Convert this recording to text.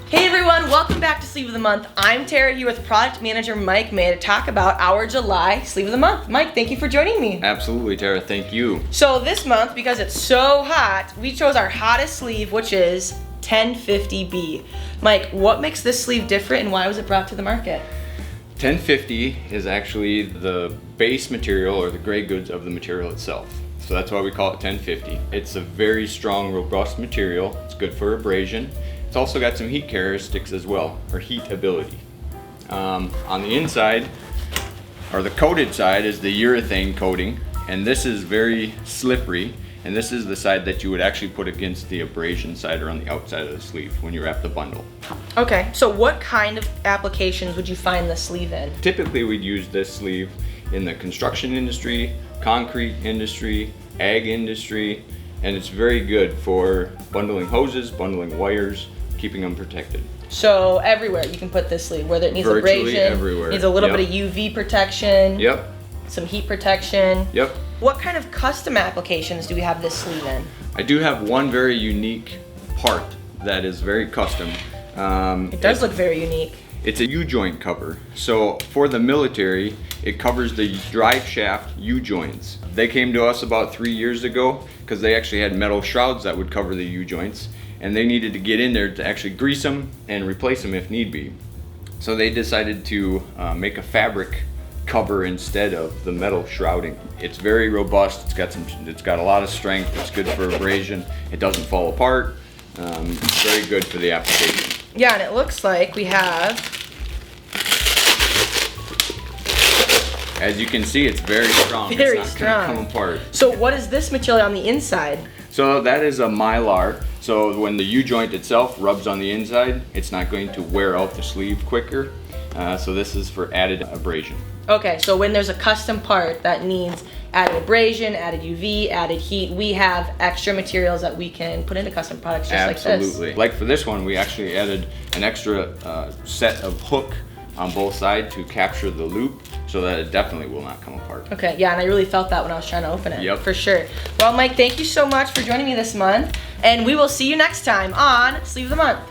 Hey everyone, welcome back to Sleeve of the Month. I'm Tara here with Product Manager Mike May to talk about our July Sleeve of the Month. Mike, thank you for joining me. Absolutely, Tara, thank you. So this month, because it's so hot, we chose our hottest sleeve, which is 1050B. Mike, what makes this sleeve different and why was it brought to the market? 1050 is actually the base material or the gray goods of the material itself. So that's why we call it 1050. It's a very strong, robust material. It's good for abrasion. It's also got some heat characteristics as well, or heat ability. On the inside, or the coated side, is the urethane coating, and this is very slippery, and this is the side that you would actually put against the abrasion side or on the outside of the sleeve when you wrap the bundle. Okay, so what kind of applications would you find the sleeve in? Typically we'd use this sleeve in the construction industry, concrete industry, ag industry, and it's very good for bundling hoses, bundling wires, keeping them protected. So everywhere you can put this sleeve, whether it needs Virtually abrasion, everywhere. needs a little bit of UV protection, Yep. some heat protection. Yep. What kind of custom applications do we have this sleeve in? I do have one very unique part that is very custom. It does look very unique. It's a U-joint cover. So for the military, it covers the drive shaft U-joints. They came to us about 3 years ago because they actually had metal shrouds that would cover the U-joints, and they needed to get in there to actually grease them and replace them if need be. So they decided to make a fabric cover instead of the metal shrouding. It's very robust. It's got a lot of strength. It's good for abrasion. It doesn't fall apart. It's very good for the application. Yeah, and it looks like we have... As you can see, it's very strong. Very it's not strong. gonna come apart. So what is this material on the inside? So that is a mylar. So when the U-joint itself rubs on the inside, it's not going to wear out the sleeve quicker. So this is for added abrasion. Okay, so when there's a custom part that needs added abrasion, added UV, added heat, we have extra materials that we can put into custom products just like this. Absolutely. Like for this one, we actually added an extra set of hook on both sides to capture the loop so that it definitely will not come apart. Okay, yeah, and I really felt that when I was trying to open it. Yep. For sure. Well, Mike, thank you so much for joining me this month, and we will see you next time on Sleeve of the Month.